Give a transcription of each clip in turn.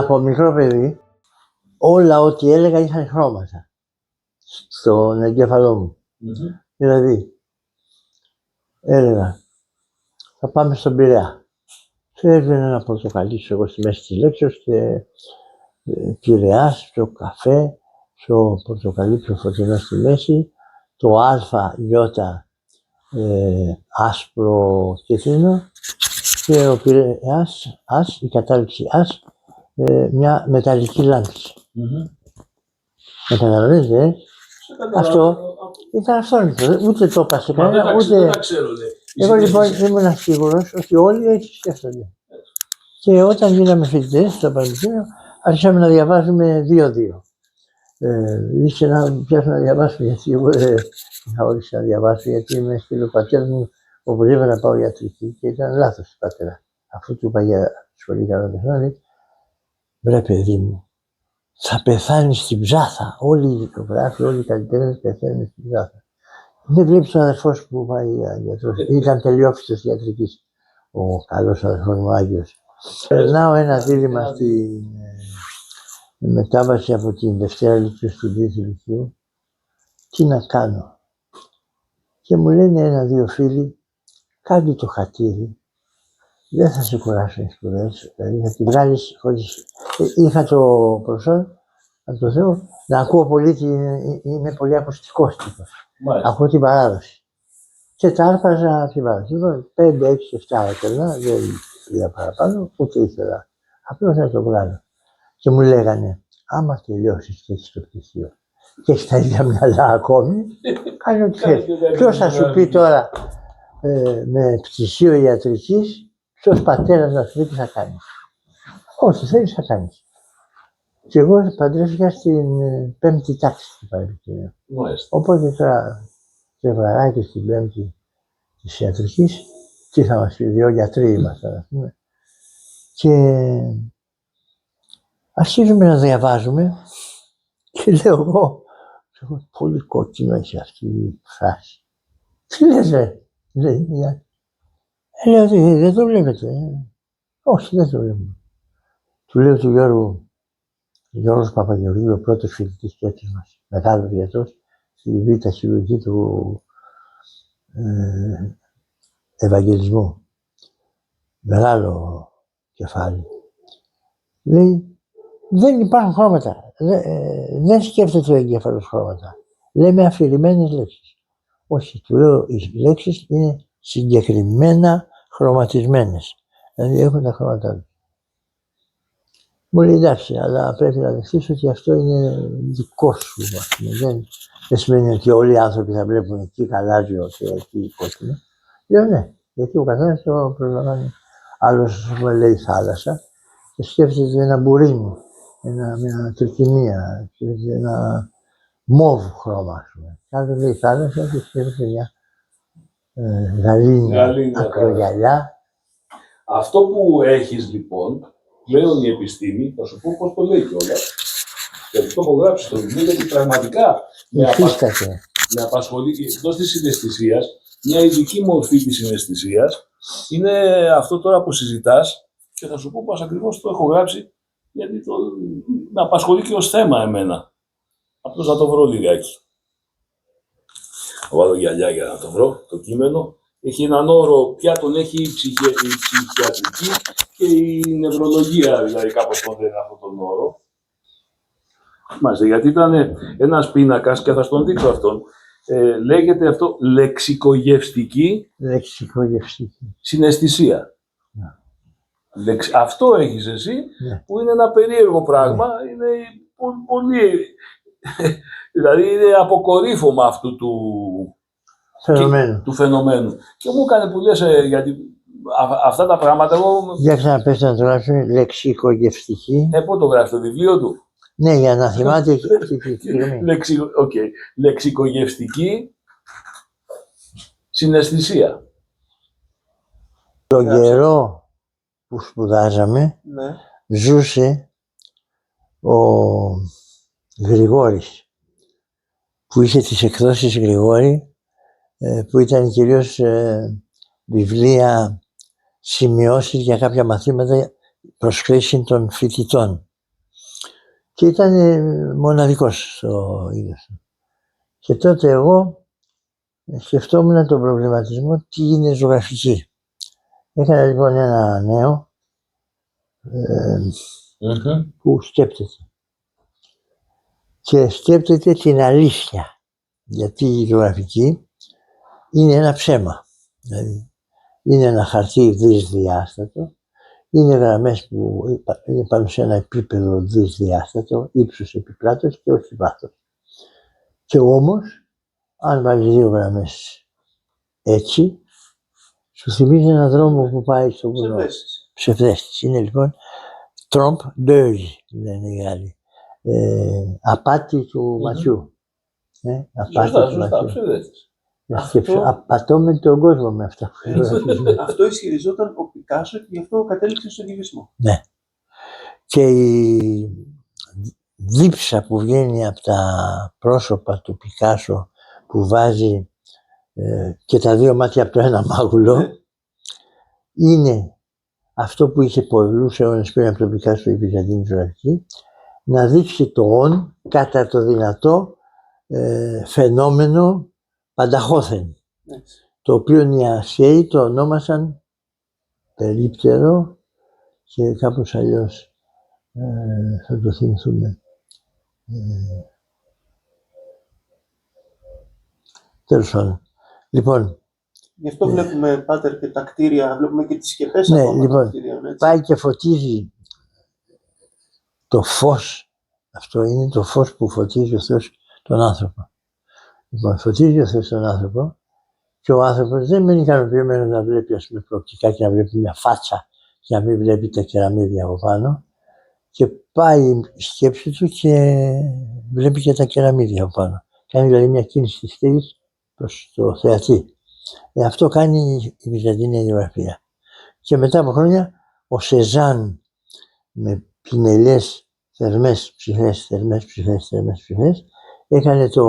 Από μικρό παιδί, όλα ό,τι έλεγα είχαν χρώματα στον εγκέφαλό μου. Δηλαδή, έλεγα, θα πάμε στον Πειραιά. Και έβγαινε ένα πορτοκαλί εγώ στη μέση της λέξης και Πειραιάς, πιο καφέ, πιο πορτοκαλί, πιο φωτεινό στη μέση, το α, ι, άσπρο κίτρινο και ο Πειραιάς, η κατάληξη μια μεταλλική λάμψη. Με καταλαβαίνετε, αυτό ήταν αυτόνομο, ούτε το είπα σε κανένα, ούτε... Εγώ λοιπόν ήμουν σίγουρος ότι όλοι έτσι σκέφτονται. Και όταν γίναμε φοιτητές στο Πανεπιστήμιο, άρχισαμε να διαβάζουμε 2-2. Ήθελα να πιάσω να διαβάσω, γιατί εγώ δεν είχα όρεξη να διαβάσω, γιατί με στείλε ο πατέρας μου οπουδήποτε να πάω ιατρική και ήταν λάθος πατέρα. Αφού του είπα για σχολή καλά τεχνών, βρε παιδί μου, θα πεθάνει στην ψάθα. Όλοι οι δικογράφοι, όλοι οι καλλιτέχνες πεθαίνουν στην ψάθα. Δεν βλέπεις τον αδερφό σου που πάει γιατρός. Ήταν τελειόφυτος ιατρικής. Ο καλός αδερφός μου Άγιος. Περνάω ένα δίλημμα στη μετάβαση από την Δευτέρα Λυκείου στην Τρίτη Λυκείου. Τι να κάνω. Και μου λένε 1-2 φίλοι, κάντε το χατήρι. Δεν θα σε κουράσουν οι σπουδές. Δηλαδή θα την βγάλεις χωρίς... Είχα το προσόν, από το Θεό, να ακούω πολύ, είμαι πολύ ακουστικός τύπος. Ακούω την παράδοση. Και τα άρπαζα από την παράδοση. Λοιπόν, 5, 6, 7 έκανα, δεν πήγα παραπάνω, ούτε ήθελα. Απλώς να το βγάλω. Και μου λέγανε, άμα τελειώσεις και έχεις το πτυχίο και έχεις τα ίδια μυαλά ακόμη, κάνε ό,τι θέλεις. Ποιος θα σου πει τώρα με πτυχίο ιατρικής, ποιος πατέρας να σου πει τι θα κάνεις. Όχι, θέλεις θα κάνεις. Και εγώ παντρεύτηκα στην 5η τάξη του Πανεπιστημίου. Οπότε τώρα ζευγαράκι στην 5η της ιατρικής, τι θα μας πει, 2 γιατροί ήμασταν, ας πούμε. Και αρχίζουμε να διαβάζουμε και λέω εγώ, πολύ κόκκινο έχει αυτή η φράση. Τι λες ρε, λέει μια. Λέω ότι δεν το βλέπετε. Όχι, δεν το βλέπουμε. Του λέω του Γιώργος Παπαγεωργίου, ο πρώτος φοιτητής του έτης μας, μεγάλος γιατρός, στη Β' Χειρουργική του Ευαγγελισμού. Μεγάλο κεφάλι. Λέει, δεν υπάρχουν χρώματα. Δεν σκέφτεται ο εγκέφαλος χρώματα. Λέμε αφηρημένες λέξεις. Όχι, του λέω, οι λέξεις είναι συγκεκριμένα χρωματισμένες. Δηλαδή έχουν τα χρώματά τους. Μου λέει εντάξει, αλλά πρέπει να δεχτείς ότι αυτό είναι δικό σου. Δεν σημαίνει ότι όλοι οι άνθρωποι θα βλέπουν εκεί γαλάζιο και εκεί κόκκινο. Λέω ναι, γιατί ο καθένας το προσλαμβάνει. Άλλος μου λέει θάλασσα και σκέφτεται ένα μπουρίνι, μια τρικυμία, ένα μόβ χρώμα, ας πούμε. Και άλλος λέει θάλασσα και σκέφτεται μια γαλήνια ακρογιαλιά. Αυτό που έχεις λοιπόν, πλέον η επιστήμη, θα σου πω πώς το λέει κιόλας. Γιατί το έχω γράψει στο βιβλίο, γιατί πραγματικά με απασχολεί, εκτός της συναισθησίας, μια ειδική μορφή της συναισθησίας είναι αυτό τώρα που συζητάς και θα σου πω πώς ακριβώς το έχω γράψει, γιατί με απασχολεί και ως θέμα εμένα. Απλώς να το βρω λιγάκι. Θα βάλω γυαλιά για να το βρω, το κείμενο. Έχει έναν όρο, πια τον έχει η ψυχιατρική και η νευρολογία, δηλαδή κάπως τον λένε αυτόν τον όρο. Μάλιστα, γιατί ήταν ένας πίνακας και θα στον δείξω αυτόν. Λέγεται αυτό λεξικογευστική συναισθησία. Ναι. Αυτό έχεις εσύ, ναι, που είναι ένα περίεργο πράγμα, ναι, είναι πολύ... δηλαδή είναι αποκορύφωμα αυτού του φαινομένου. Και μου έκανε που λες, γιατί αυτά τα πράγματα εγώ... Για ξαναπες να το γράψουμε, λεξικογευστική. Πού το γράφει, στο βιβλίο του. Ναι, για να θυμάται λεξικογευστική συναισθησία. Τον καιρό που σπουδάζαμε, ναι, ζούσε ο Γρηγόρης, που είχε τις εκδόσεις Γρηγόρη, που ήταν κυρίως βιβλία σημειώσεις για κάποια μαθήματα προς χρήση των φοιτητών. Και ήταν μοναδικός στο είδος του. Και τότε εγώ σκεφτόμουν τον προβληματισμό τι είναι ζωγραφική. Έκανα λοιπόν ένα νέο που σκέπτεται. Και σκέπτεται την αλήθεια. Γιατί η ζωγραφική είναι ένα ψέμα. Δηλαδή, είναι ένα χαρτί δυσδιάστατο, είναι γραμμές που είναι πάνω σε ένα επίπεδο δυσδιάστατο, ύψος επί πλάτος και όχι βάθος. Και όμως, αν βάλεις δύο γραμμές έτσι, σου θυμίζει έναν δρόμο που πάει στο βουνό. Ψευδέστηση. Είναι λοιπόν trompe d'œil, λένε οι Γάλλοι. Απάτη του ματιού. Σωστά, ψευδέστηση. Απατώμε τον κόσμο με αυτά. Αυτό ισχυριζόταν ο Πικάσο και γι' αυτό κατέληξε στον κυβισμό. Ναι. Και η δίψα που βγαίνει από τα πρόσωπα του Πικάσο που βάζει και τα δύο μάτια από το ένα μάγουλο είναι αυτό που είχε πολλούς αιώνες πριν από τον Πικάσο η Βυζαντινή ζωγραφική, να δείξει το όν κατά το δυνατό φαινόμενο πανταχώθεν, το οποίο οι αρχαίοι το ονόμασαν περίπτερο και κάπως αλλιώς θα το θυμηθούμε. Τέλος πάντων. Λοιπόν, γι' αυτό βλέπουμε, Πάτερ, και τα κτίρια, βλέπουμε και τις σκεπές ναι, από λοιπόν, τα κτίρια. Έτσι. Πάει και φωτίζει το φως. Αυτό είναι το φως που φωτίζει ο Θεός τον άνθρωπο. Λοιπόν, φωτίζει ο Θεός τον άνθρωπο και ο άνθρωπος δεν είναι ικανοποιημένος να βλέπει, ας πούμε, προοπτικά και να βλέπει μια φάτσα και να μην βλέπει τα κεραμίδια από πάνω. Και πάει η σκέψη του και βλέπει και τα κεραμίδια από πάνω. Κάνει δηλαδή μια κίνηση της στήλης προς το θεατή. Αυτό κάνει η Βυζαντινή ζωγραφία. Και μετά από χρόνια ο Σεζάν με πινελιές θερμές ψυχές έκανε το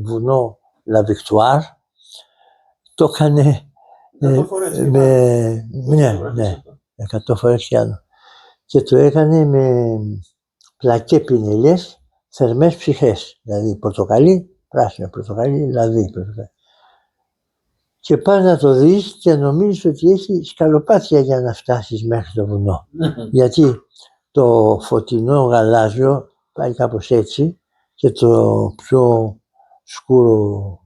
βουνό La Victoire. Το έκανε 100 φορές ναι, 100 φορές και άλλο. Και το έκανε με πλακέ πινελιές θερμές ψυχές. Δηλαδή πορτοκαλί, πράσινο πορτοκαλί, λαδί πορτοκαλί. Και πας να το δεις και νομίζεις ότι έχει σκαλοπάτια για να φτάσεις μέχρι το βουνό. Γιατί το φωτεινό γαλάζιο πάει κάπως έτσι και το πιο σκούρο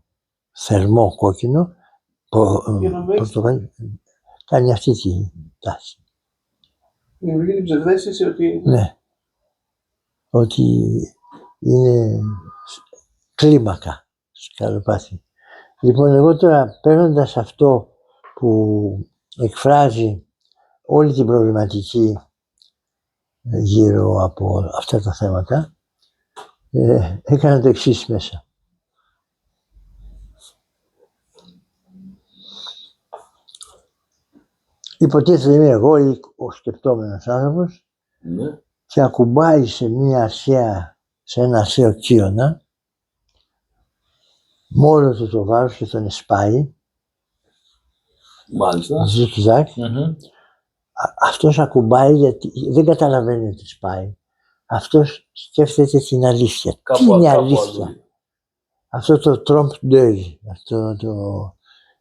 θερμό κόκκινο πορτοκαλί κάνει αυτή τη τάση. Δημιουργεί την ψευδαίσθηση ότι... Ναι, ότι είναι κλίμακα σκαλοπάτι. Λοιπόν, εγώ τώρα παίρνοντας αυτό που εκφράζει όλη την προβληματική γύρω από αυτά τα θέματα, έκανα το εξής μέσα. Υποτίθεται είμαι εγώ ή ο σκεπτόμενος άνθρωπος και ακουμπάει σε ένα αρχαίο κύωνα, μόνο του το βάρος και τον εσπάει. Μάλιστα. Ζικ-ζακ. Αυτός ακουμπάει γιατί δεν καταλαβαίνει ότι σπάει. Αυτός σκέφτεται την αλήθεια. Τι είναι αλήθεια? Αυτό το trompe d'œil,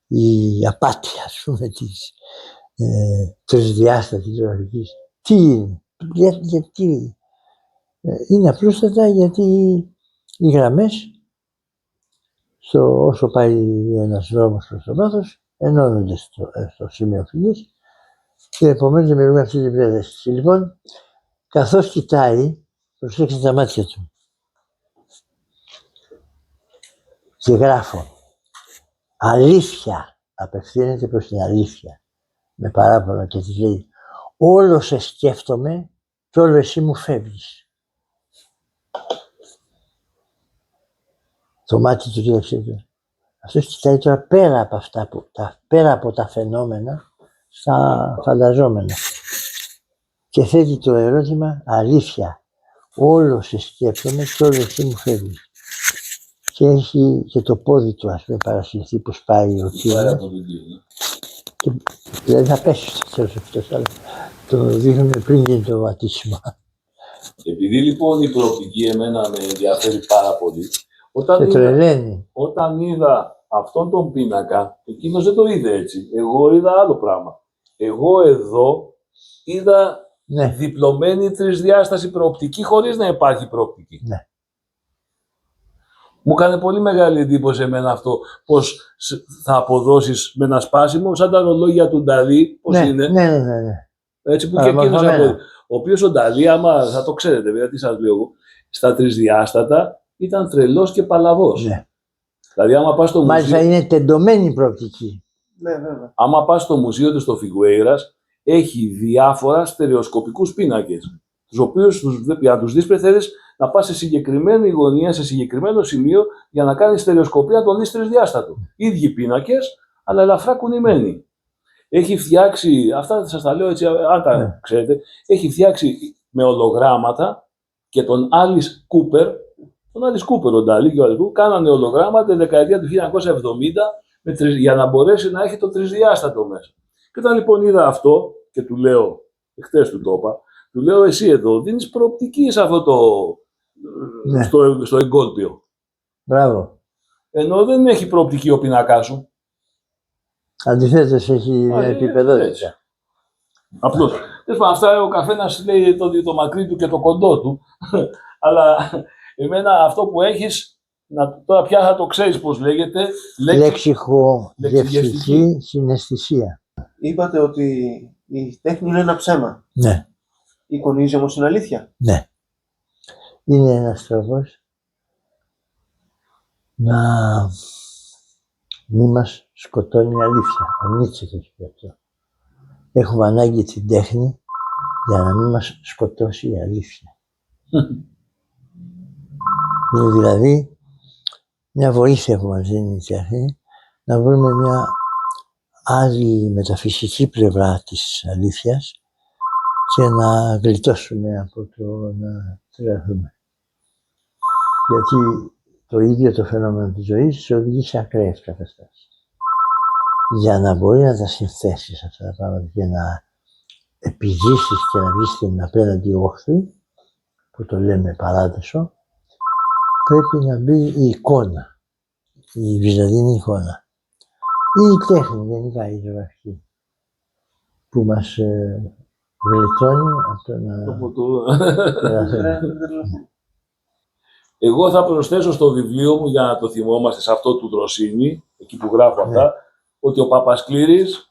η απάτη, ας πούμε, της τρισδιάστατης ζωγραφικής. Τι είναι? Γιατί? Είναι απλούστατα γιατί οι γραμμές όσο πάει ένας δρόμος προς το βάθος ενώνονται στο σημείο φυγής και επομένως δημιουργούμε αυτή την ψευδαίσθηση. Λοιπόν, καθώς κοιτάει, προσέξτε τα μάτια του και γράφω αλήθεια, απευθύνεται προς την αλήθεια με παράπονο και της λέει όλο σε σκέφτομαι και όλο εσύ μου φεύγεις. Το μάτι του κοίταξε. Αυτός κοιτάει τώρα πέρα από τα φαινόμενα στα φανταζόμενα. Και θέτει το ερώτημα αλήθεια. Όλο σε σκέφτομαι και όλο εσύ μου φεύγεις. Και έχει και το πόδι του, ας πούμε, παρασυρθεί που σπάει ο κύριο. Και δηλαδή θα πέσει στο τέλος αυτός, αλλά το δείχνουμε πριν γίνει το ατύχημα. Επειδή λοιπόν η προοπτική εμένα με ενδιαφέρει πάρα πολύ, όταν είδα αυτόν τον πίνακα, εκείνος δεν το είδε έτσι. Εγώ είδα άλλο πράγμα. Εγώ εδώ είδα διπλωμένη τρισδιάσταση προοπτική χωρίς να υπάρχει προοπτική. Ναι. Μου έκανε πολύ μεγάλη εντύπωση εμένα αυτό, πώς θα αποδώσεις με ένα σπάσιμο, σαν τα ρολόγια του Νταλή, πώς είναι. Ναι. Έτσι που και εκείνος ο οποίος ο Νταλή, άμα θα το ξέρετε, γιατί σας λέω εγώ, στα τρισδιάστατα ήταν τρελός και παλαβός. Ναι. Δηλαδή, άμα πας στο μάλιστα μουσείο, είναι τεντωμένη προοπτική. Ναι, βέβαια. Άμα πας στο μουσείο του στο Φιγκουέιρας, έχει διάφορα στερεοσκοπικούς πίνακες, τους οποίους για να τους δεις θέλεις να πας σε συγκεκριμένη γωνία, σε συγκεκριμένο σημείο για να κάνεις στερεοσκοπία τον εις τρισδιάστατο. Ίδιοι πίνακες, αλλά ελαφρά κουνημένοι. Έχει φτιάξει, αυτά σας τα λέω έτσι, αν τα ξέρετε, έχει φτιάξει με ολογράμματα και τον Άλις Κούπερ, ο Νταλή και ο Άλις κάνανε ολογράμματα τη δεκαετία του 1970 για να μπορέσει να έχει το τρισδιάστατο μέσα. Και όταν λοιπόν είδα αυτό και του λέω, χτες του το είπα, του λέω εσύ εδώ δίνεις προοπτική σε αυτό στο εγκόλπιο. Μπράβο. Ενώ δεν έχει προοπτική ο πίνακάς σου. Αντιθέτως έχει επίπεδότητα. Απλώς. Αυτά ο καθένας λέει το μακρύ του και το κοντό του. Αλλά εμένα αυτό που έχεις, τώρα πια θα το ξέρεις πώς λέγεται. Λεξιχοδιευστική συναισθησία. Είπατε ότι η τέχνη είναι ένα ψέμα. Ναι. Εικονίζει όμως την αλήθεια. Ναι. Είναι ένας τρόπος να μην μας σκοτώνει η αλήθεια. Ο Νίτσε το έχει πει αυτό. Έχουμε ανάγκη την τέχνη για να μην μας σκοτώσει η αλήθεια. Είναι δηλαδή μια βοήθεια που μας δίνει η τέχνη να βρούμε μια άλλη μεταφυσική πλευρά της αλήθειας και να γλιτώσουμε από το να τρέχουμε. Γιατί το ίδιο το φαινόμενο της ζωής σε οδηγεί σε ακραίες καταστάσεις. Για να μπορεί να τα συνθέσεις αυτά τα πράγματα και να επιζήσεις και να βγεις στην απέναντι όχθη, που το λέμε παράδεισο, πρέπει να μπει η εικόνα, η βυζαντινή εικόνα. Ή η τέχνη γενικά, η ζωγραφική, που μας γλιτώνει από το να... Εγώ θα προσθέσω στο βιβλίο μου, για να το θυμόμαστε σε αυτό του Δροσίνη, εκεί που γράφω αυτά, ότι ο Παπασκλήρης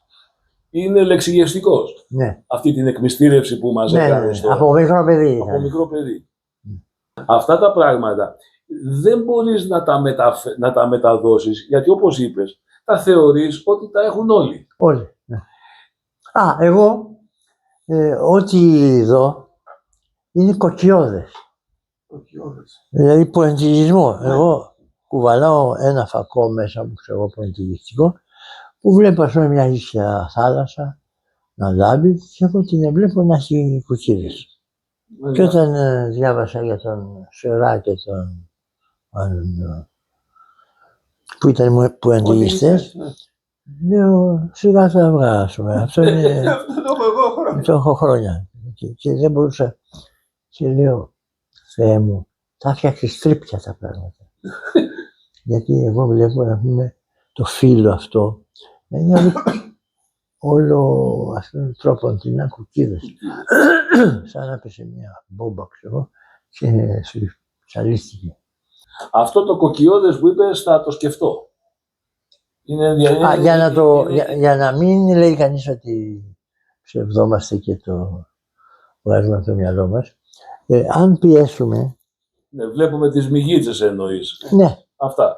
είναι λεξιγευστικός. Ναι. Αυτή την εκμυστήρευση που μας έκανε από μικρό παιδί. Από μικρό παιδί. Αυτά τα πράγματα δεν μπορείς να τα μεταδώσεις, γιατί όπως είπες, τα θεωρείς ότι τα έχουν όλοι. Όλοι. Ναι. Εγώ ό,τι δω είναι κοκκιώδες. Δηλαδή ποεντιλισμό. Εγώ κουβαλάω ένα φακό μέσα μου, ξέρω εγώ, ποεντιλιστικό, που βλέπω ας πούμε μια ίσια θάλασσα να λάμπει και εγώ την βλέπω να έχει κουκκίδες. Και όταν διάβασα για τον Σερά και τον άλλον που ήταν ποεντιλιστές, λέω σιγά θα βγάσουμε. Αυτό είναι... το έχω χρόνια. Και δεν μπορούσα. Και λέω, Θεέ μου, θα φτιάξεις τρίπια τα πράγματα. Γιατί εγώ βλέπω να πούμε το φύλλο αυτό να είναι όλο αυτόν τον τρόπο την κουκκίδες. Σαν να πέσε μια μπόμπα, ξέρω, και σαλίστηκε. Αυτό το κοκκιώδες που είπες θα το σκεφτώ. Για να μην λέει κανείς ότι ψευδόμαστε και το βγάζουμε από το μυαλό μας. Αν πιέσουμε... Ναι, βλέπουμε τις μυγίτσες εννοείς. Ναι. Αυτά.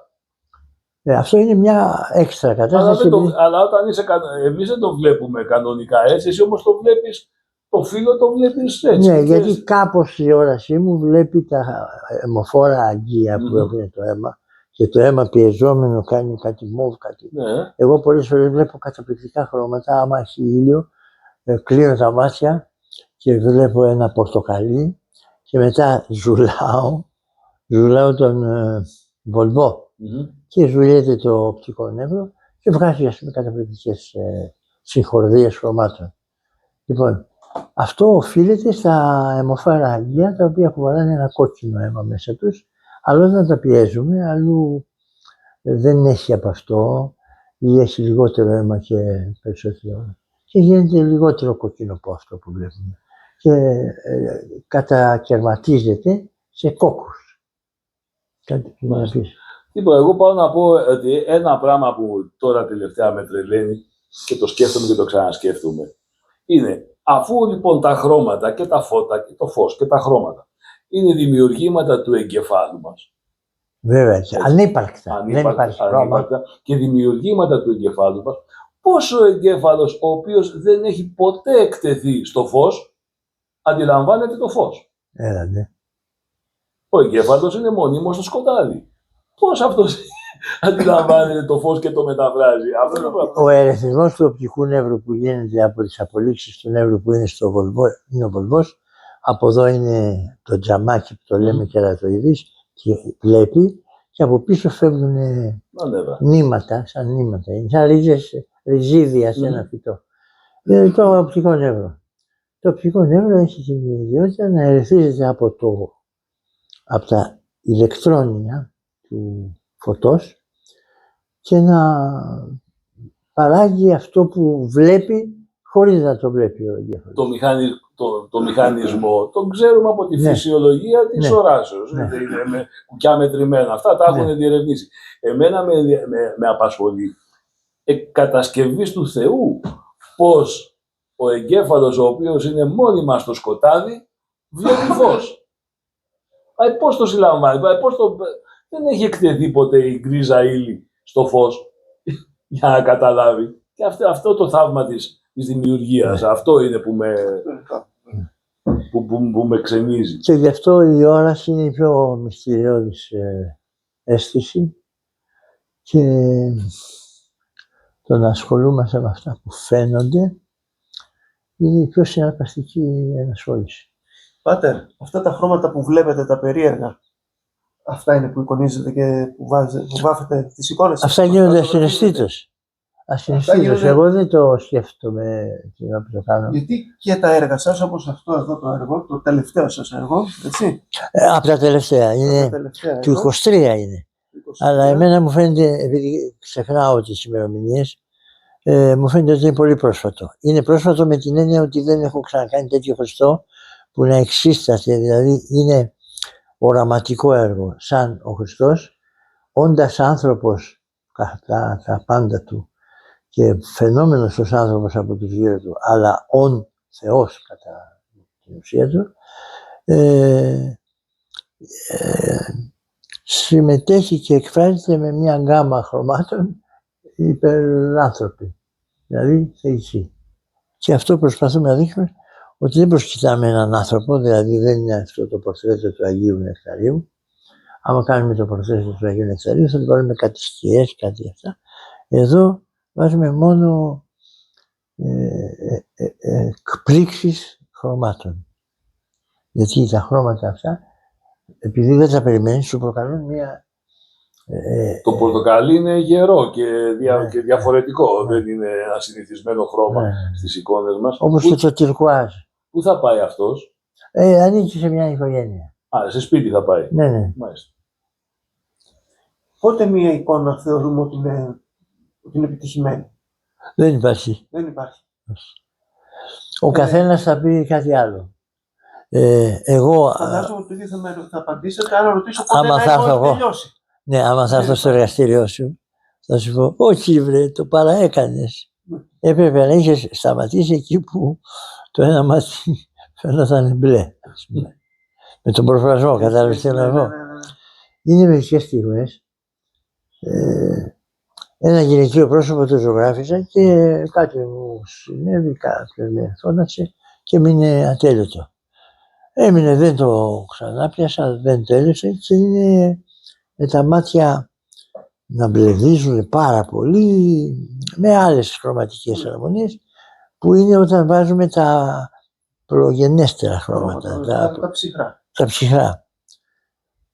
Αυτό είναι μια έξτρα κατάσταση. Αλλά όταν εμείς δεν το βλέπουμε κανονικά έτσι, εσύ όμως το βλέπεις, το φύλλο το βλέπεις έτσι. Ναι, γιατί κάπως η όρασή μου βλέπει τα αιμοφόρα αγγεία που έχουν το αίμα και το αίμα πιεζόμενο κάνει κάτι μόβ, κάτι. Ναι. Εγώ πολλές φορές βλέπω καταπληκτικά χρώματα, άμα έχει ήλιο, κλείνω τα μάτια και βλέπω ένα πορτοκαλί και μετά ζουλάω τον βολβό και ζουλιέται το οπτικό νεύρο και βγάζει, ας πούμε, καταπληκτικές συγχορδίες χρωμάτων. Λοιπόν, Αυτό οφείλεται στα αιμοφαράγγια, τα οποία κουβαλάνε ένα κόκκινο αίμα μέσα τους. Αλλού να τα πιέζουμε, αλλού δεν έχει από αυτό ή έχει λιγότερο αίμα και περισσότερο. Και γίνεται λιγότερο κόκκινο από αυτό που βλέπουμε. Και κατακαιρματίζεται σε κόκκους. Κάτι που να πεις. Τίποτα, εγώ πάω να πω ότι ένα πράγμα που τώρα τελευταία με τρελαίνει και το σκέφτομαι και το ξανασκέφτομαι είναι, αφού λοιπόν τα χρώματα και τα φώτα και το φως και τα χρώματα είναι δημιουργήματα του εγκεφάλου μας. Βέβαια, ανύπαρκτα. Δεν υπάρχει χρώμα. Και δημιουργήματα του εγκεφάλου μας, πόσο ο εγκέφαλος, ο οποίος δεν έχει ποτέ εκτεθεί στο φως, αντιλαμβάνεται το φως. Ναι. Ο εγκέφαλος είναι μονίμως στο σκοτάδι. Πώς αυτός αντιλαμβάνεται το φως και το μεταφράζει? Ο ερεθισμός του οπτικού νεύρου που γίνεται από τις απολύξεις του νεύρου που είναι στο βολβό, είναι ο βολβός. Από εδώ είναι το τζαμάκι που το λέμε κερατοειδής και βλέπει, και από πίσω φεύγουν νήματα, σαν νήματα. Είναι σαν ριζίδια σε ένα φυτό. Δηλαδή το οπτικό νεύρο. Το οπτικό νεύρο έχει την ιδιότητα να ερεθίζεται από τα ηλεκτρόνια του φωτός και να παράγει αυτό που βλέπει χωρίς να το βλέπει ο εγκέφαλος. Το μηχανισμό τον ξέρουμε από τη φυσιολογία της οράσεως. Είναι με κουκιά μετρημένα. Αυτά τα έχουν διερευνήσει. Εμένα με απασχολεί κατασκευής του Θεού πώς ο εγκέφαλος, ο οποίος είναι μόνιμα στο σκοτάδι, βλέπει φως. Πώς το συλλαμβάνει, δεν έχει εκτεθεί ποτέ η γκρίζα ύλη στο φως για να καταλάβει. Και αυτό το θαύμα της δημιουργίας, αυτό είναι που με ξενίζει. Και γι' αυτό η όραση είναι η πιο μυστηριώδης αίσθηση και το να ασχολούμαστε με αυτά που φαίνονται είναι η πιο συναρπαστική ενασχόληση. Πάτερ, αυτά τα χρώματα που βλέπετε, τα περίεργα, αυτά είναι που εικονίζετε και που βάφετε τις εικόνες? Αυτά γίνονται ασυναισθήτως. Εγώ δεν το σκέφτομαι να το κάνω. Γιατί και τα έργα σας, όπως αυτό εδώ το έργο, το τελευταίο σας έργο, έτσι? Από τα τελευταία, είναι του 23 είναι. Αλλά εμένα μου φαίνεται, επειδή ξεχνάω τις ημερομηνίες, μου φαίνεται ότι είναι πολύ πρόσφατο. Είναι πρόσφατο με την έννοια ότι δεν έχω ξανακάνει τέτοιο Χριστό που να εξίσταται, δηλαδή είναι οραματικό έργο, σαν ο Χριστός, όντας άνθρωπος κατά τα πάντα του και φαινόμενος ως άνθρωπος από τους γύρω του, αλλά ον Θεός κατά την ουσία του, συμμετέχει και εκφράζεται με μια γκάμα χρωμάτων υπεράνθρωποι, δηλαδή θεϊσοί. Και αυτό προσπαθούμε να δείξουμε, ότι δεν προσκοιτάμε έναν άνθρωπο, δηλαδή δεν είναι αυτό το πορτρέτο του Αγίου Νεκταρίου. Άμα κάνουμε το πορτρέτο του Αγίου Νεκταρίου θα το βάλουμε κάτι σκιές, κάτι αυτά. Εδώ βάζουμε μόνο εκπλήξεις χρωμάτων. Γιατί τα χρώματα αυτά, επειδή δεν τα περιμένεις, σου προκαλούν μια... Το πορτοκαλί είναι γερό και διαφορετικό. Δεν είναι ένα συνηθισμένο χρώμα στις εικόνες μας. Όπως και το τυρκουάζ. Πού θα πάει αυτός? Ανήκει σε μια οικογένεια. Σε σπίτι θα πάει. Ναι. Μάλιστα. Πότε μια εικόνα θεωρούμε ότι είναι επιτυχημένη? Δεν υπάρχει. Ο καθένας θα πει κάτι άλλο. Εγώ... Φαντάζομαι ότι το ίδιο θα απαντήσετε, άρα ρωτήσω πότε να έχω τελειώσει. Ναι, άμα θα έρθω στο εργαστήριό σου, θα σου πω, όχι βρε, το παραέκανες. Έπρεπε να είχες σταματήσει εκεί που το ένα μάτι φαίνονταν μπλε, ας πούμε. Με τον προφρασμό, κατάλαβες τι να πω. Είναι μερικές στιγμές, ένα γυναικείο πρόσωπο το ζωγράφισα και κάτι μου συνέβη, κάποιος με φώναξε και μείνε ατέλειωτο. Έμεινε, δεν το ξανάπιασα, δεν τέλειωσε και είναι με τα μάτια να μπλεδίζουν πάρα πολύ, με άλλες χρωματικές αρμονίες, που είναι όταν βάζουμε τα προγενέστερα χρώματα, τα ψυχρά.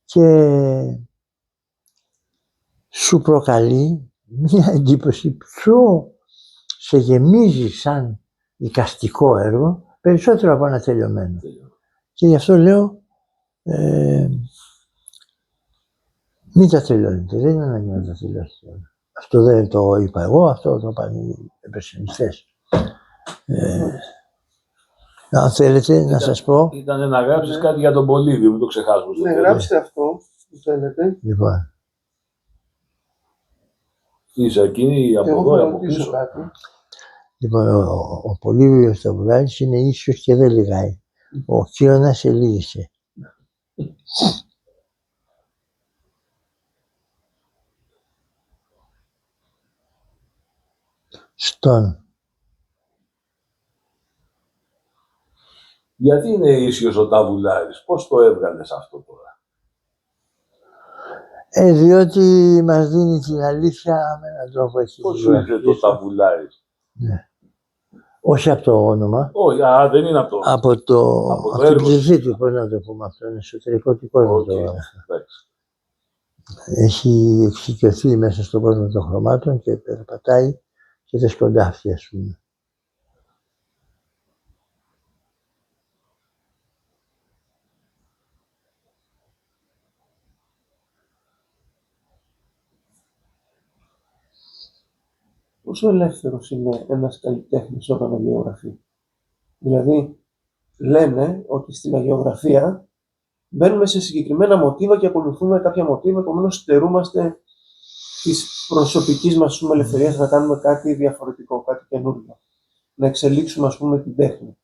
Και σου προκαλεί μια εντύπωση πιο σε γεμίζει σαν εικαστικό έργο, Περισσότερο από ένα τελειωμένο. Και γι' αυτό λέω, μην τα τελειώνετε. Δεν είναι ανάγκη να τα τελειώσετε. Αυτό δεν το είπα εγώ, αυτό το είπαν οι επεσημιστές. Αν θέλετε να σας πω... Ήταν να γράψεις κάτι για τον Πολύδιο, μην το ξεχάσουμε. Ναι, γράψτε αυτό που θέλετε. Λοιπόν. Είσαι εκείνη από εδώ, από πίσω. Λοιπόν, ο Πολύδιος Σταυρουλάκης είναι ίσιος και δεν λιγάει. Ο Κίωνας ελίγησε. Στον. Γιατί είναι ίσιος ο Ταβουλάρης, πώς το έβγαλες αυτό τώρα? Διότι μας δίνει την αλήθεια με έναν τρόπο έτσι. Πώς σου ήρθε το Ταβουλάρης? Ναι. Όχι από το όνομα. Όχι, δεν είναι από το όνομα. Από την ψυχή του, πώς να το πούμε, από τον εσωτερικό του κόσμο. Έχει εξοικειωθεί μέσα στον κόσμο των χρωμάτων και περπατάει και δεν σκοντάφτει, ας πούμε. Πόσο ελεύθερος είναι ένας καλλιτέχνης όταν αγιογραφεί? Δηλαδή, λένε ότι στην αγιογραφία μπαίνουμε σε συγκεκριμένα μοτίβα και ακολουθούμε κάποια μοτίβα, επομένως στερούμαστε της προσωπικής μας ελευθερίας να κάνουμε κάτι διαφορετικό, κάτι καινούργιο. Να εξελίξουμε, ας πούμε, την τέχνη.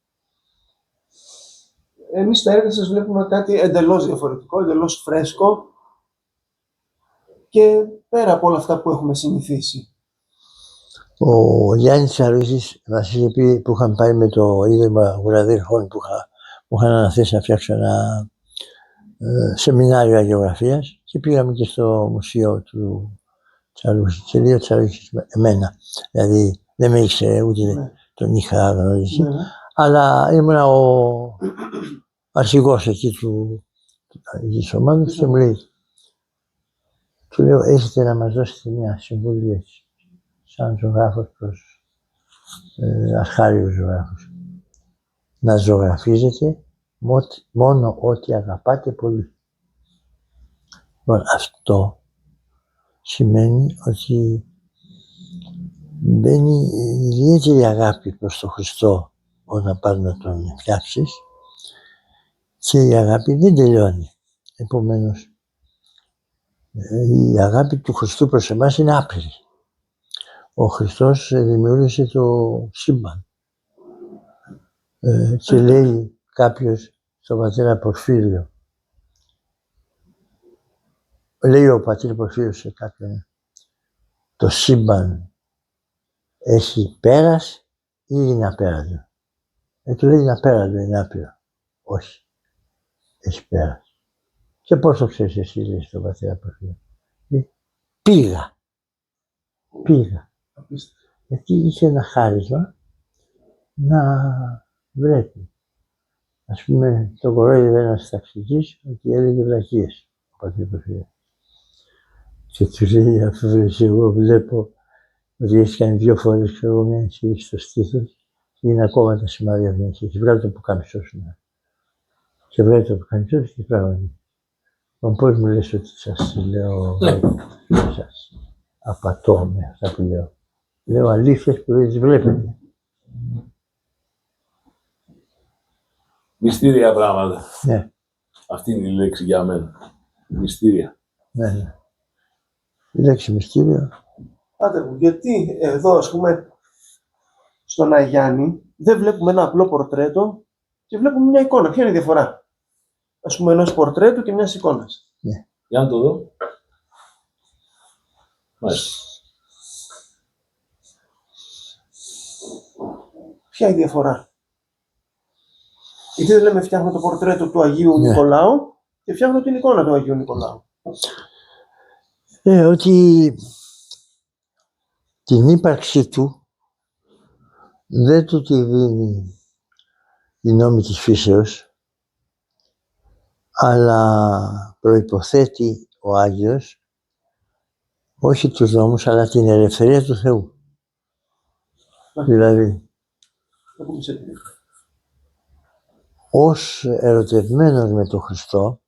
Εμείς στα έργα σας βλέπουμε κάτι εντελώς διαφορετικό, εντελώς φρέσκο και πέρα από όλα αυτά που έχουμε συνηθίσει. Ο Γιάννης Τσαρούχης μας είχε πει, που είχαμε πάει με το Ίδρυμα Γουραδίρχων που είχαν αναθέσει να φτιάξω ένα σεμινάριο αγιογραφίας και πήγαμε και στο μουσείο του Τσαρούχη και λέει ο Τσαρούχης εμένα. Δηλαδή δεν με ήξερε ούτε τον είχα γνωρίσει, αλλά ήμουνα ο αρχηγός εκεί της ομάδας και μου λέει, του λέω, έχετε να μας δώσετε μια συμβουλή έτσι, σαν ζωγράφος προς αρχάριους ζωγράφους. Να ζωγραφίζετε μόνο ό,τι αγαπάτε πολύ. Λοιπόν, αυτό σημαίνει ότι μπαίνει ιδιαίτερη αγάπη προς τον Χριστό όταν πας να τον φτιάξεις και η αγάπη δεν τελειώνει. Επομένως, η αγάπη του Χριστού προς εμάς είναι άπειρη. Ο Χριστός δημιούργησε το σύμπαν και λέει κάποιος στον πατέρα Πορφύριο, λέει ο πατήρ Πορφύριος σε κάποιον, το σύμπαν έχει πέρας ή είναι απέραντο? Του λέει είναι απέραντο, είναι άπειρο. Όχι, έχει πέρας. Και πώς το ξέρεις εσύ, λέει στον πατέρα Πορφύριο? Πήγα. Γιατί είχε ένα χάρισμα να βρέπει. Ας πούμε, το κορόιδευε ένας ταξιτζής ότι έλεγε βλακίες ο πατήρ Πορφύριος. Και του λέει, αφού βρες, εγώ βλέπω ότι έχεις κάνει 2 φορές, ξέρω εγώ, μια ενσύριξη στο στήθος και είναι ακόμα τα σημάδια μια ενσύριξη. Βγάλε το πουκάμισό σου. Και βγάλε το πουκάμισό σου και πράγματι. Πώς μου λες ότι σας λέω, σας απατώ με αυτά που λέω? Λέω αλήθειες που δεν τις βλέπετε. Μυστήρια πράγματα. Ναι. Αυτή είναι η λέξη για μένα. Μυστήρια. Ναι. Η λέξη μυστήριο. Πάτερ μου, γιατί εδώ, ας πούμε, στον Αγιάννη δεν βλέπουμε ένα απλό πορτρέτο και βλέπουμε μια εικόνα? Ποια είναι η διαφορά, ας πούμε, ενός πορτρέτου και μιας εικόνας? Ναι. Για να το δω. Μάλιστα. Ποια είναι η διαφορά? Γιατί δεν λέμε φτιάχνω το πορτρέτο του Αγίου Νικολάου και φτιάχνω την εικόνα του Αγίου Νικολάου? Ότι την ύπαρξή του δεν του τη δίνει η νόμη της φύσεως, αλλά προϋποθέτει ο Άγιος όχι τους νόμους, αλλά την ελευθερία του Θεού. Δηλαδή, ως ερωτευμένος με τον Χριστό,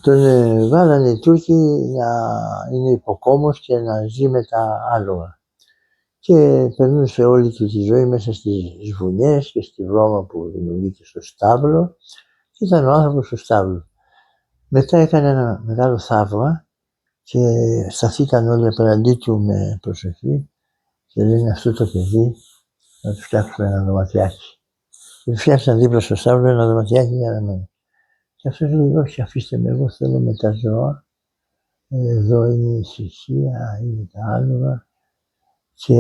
τον βάλανε οι Τούρκοι να είναι υποκόμος και να ζει με τα άλογα. Και περνούσε όλη του τη ζωή μέσα στις βουνές και στη βρώμα που δημιουργείται στο στάβλο και ήταν ο άνθρωπος στο στάβλο. Μετά έκανε ένα μεγάλο θαύμα και σταθήκαν όλοι απέναντί του με προσοχή και λένε αυτό το παιδί να του φτιάξουμε ένα δωματιάκι. Και του φτιάξαν δίπλα στο στάβλο ένα δωματιάκι για να μένει. Και αυτός λέει όχι, αφήστε με, εγώ θέλω με τα ζώα, εδώ είναι η ησυχία, είναι τα άλογα και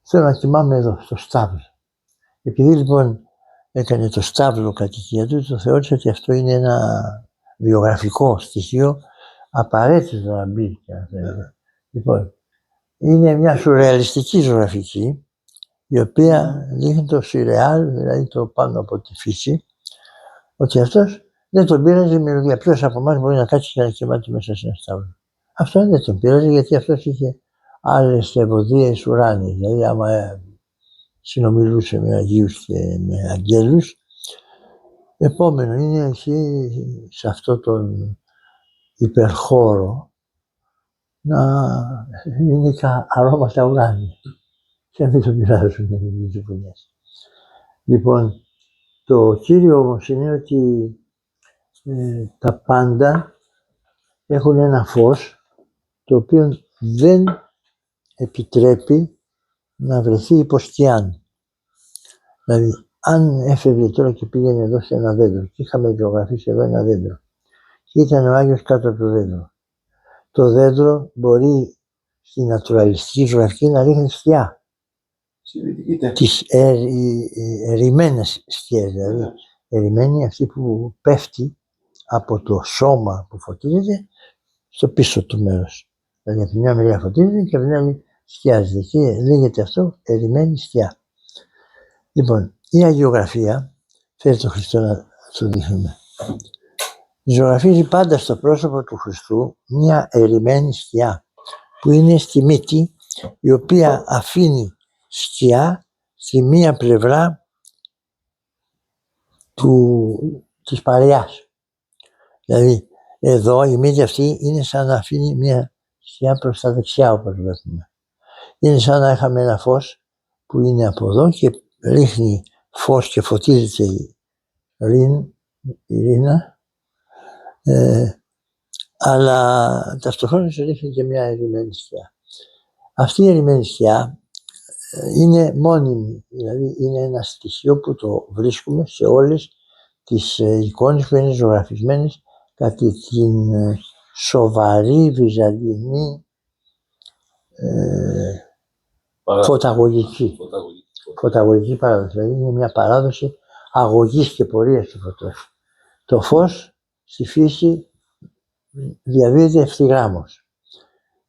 θέλω να κοιμάμαι εδώ στο στάβλο. Επειδή λοιπόν έκανε το στάβλο κατοικία του, το θεώρησε ότι αυτό είναι ένα βιογραφικό στοιχείο απαραίτητο να μπει. Λοιπόν, είναι μια σουρεαλιστική ζωγραφική, η οποία δείχνει το σουρεάλ, δηλαδή το πάνω από τη φύση, ότι αυτός δεν τον πείραζε η μυρωδία. Ποιος από εμάς μπορεί να κάτσει και να κοιμάται μέσα σε ένα στάβλο. Αυτό δεν τον πείραζε, γιατί αυτός είχε άλλες ευωδίες ουράνιες. Δηλαδή, άμα συνομιλούσε με Αγίους και με Αγγέλους, επόμενο είναι εκεί, σε αυτό τον υπερχώρο, να είναι και αρώματα ουράνια και να μην τον πειράζουν οι ζυπουνιές. Λοιπόν, το κύριο όμως είναι ότι τα πάντα έχουν ένα φως το οποίο δεν επιτρέπει να βρεθεί υποστιάν. Δηλαδή, αν έφευγε τώρα και πήγαινε εδώ σε ένα δέντρο και είχαμε ζωγραφίσει εδώ ένα δέντρο και ήταν ο Άγιος κάτω από το δέντρο, το δέντρο μπορεί στην νατουραλιστική ζωγραφική να ρίχνει σκιά. Τις ερημένες σκιές, δηλαδή ερημένη αυτή που πέφτει από το σώμα που φωτίζεται στο πίσω του μέρος. Δηλαδή από τη μια μεριά φωτίζεται και από την άλλη σκιάζεται και λέγεται αυτό ερημένη σκιά. Λοιπόν, η αγιογραφία, θέλει τον Χριστό να το δείχνουμε, ζωγραφίζει πάντα στο πρόσωπο του Χριστού μια ερημένη σκιά που είναι στη μύτη, η οποία αφήνει σκιά στη μία πλευρά της παρείας. Δηλαδή εδώ η μύτη αυτή είναι σαν να αφήνει μια σκιά προς τα δεξιά, όπως βλέπουμε. Είναι σαν να είχαμε ένα φως που είναι από εδώ και ρίχνει φως και φωτίζεται η ρίνα, αλλά ταυτόχρονα σου ρίχνει και μια ερημένη σκιά. Αυτή η ερημένη σκιά είναι μόνιμη, δηλαδή είναι ένα στοιχείο που το βρίσκουμε σε όλες τις εικόνες που είναι ζωγραφισμένες κατά την σοβαρή βυζαντινή φωταγωγική παράδοση. Δηλαδή είναι μια παράδοση αγωγής και πορείας του φωτός. Το φως στη φύση διαδίδεται ευθυγράμμως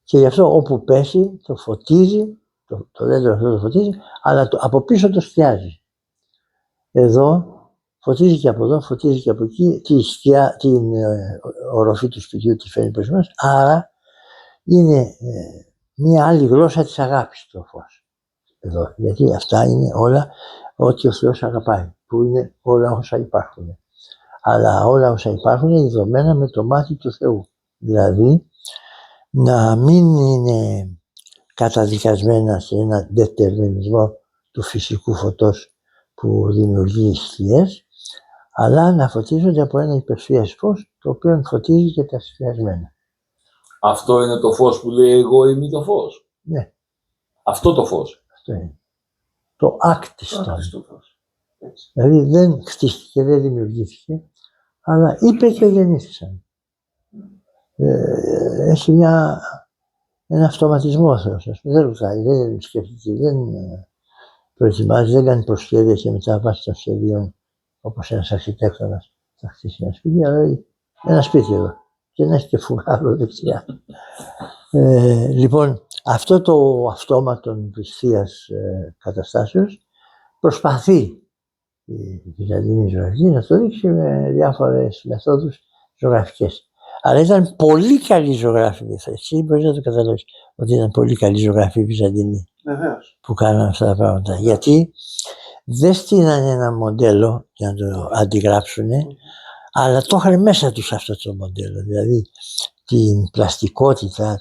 και γι' αυτό όπου πέσει το φωτίζει, το δέντρο αυτό το φωτίζει, αλλά από πίσω το σκιάζει. Εδώ φωτίζει και από εδώ, φωτίζει και από εκεί, την οροφή του σπιτιού τη φέρνει προς εμάς, άρα είναι μια άλλη γλώσσα της αγάπης το φως. Εδώ, γιατί αυτά είναι όλα ό,τι ο Θεός αγαπάει, που είναι όλα όσα υπάρχουν. Αλλά όλα όσα υπάρχουν είναι ειδωμένα με το μάτι του Θεού. Δηλαδή, να μην είναι καταδικασμένα σε ένα δετερμινισμό του φυσικού φωτός που δημιουργεί σκιές, αλλά να φωτίζονται από ένα υπερσφιές φως, το οποίο φωτίζει και τα σφιασμένα. Αυτό είναι το φως που λέει εγώ είμαι το φως. Ναι. Αυτό το φως. Αυτό είναι. Το άκτιστο φως. Δηλαδή δεν χτίστηκε, δεν δημιουργήθηκε, αλλά είπε και γεννήθησαν. Έχει ένα αυτοματισμό ο Θεός. Δεν ρωτάει, δεν σκέφτεται, δεν προετοιμάζει, δεν κάνει προσχέδια και μετά βάσει των σχεδίων όπως ένας αρχιτέκτονας θα χτίσει ένα σπίτι, αλλά ένα σπίτι εδώ και να έχει και φουγάρο δεξιά. Λοιπόν, αυτό το αυτόματο της θείας καταστάσεως προσπαθεί η βυζαντινή ζωγραφική να το δείξει με διάφορες μεθόδους ζωγραφικές. Αλλά ήταν πολύ καλή ζωγράφη. Εσύ μπορείς να το καταλάβεις ότι ήταν πολύ καλή ζωγράφη η Βυζαντινή που κάνανε αυτά τα πράγματα. Γιατί δεν στείνανε ένα μοντέλο για να το αντιγράψουν, αλλά το είχαν μέσα τους αυτό το μοντέλο. Δηλαδή την πλαστικότητα,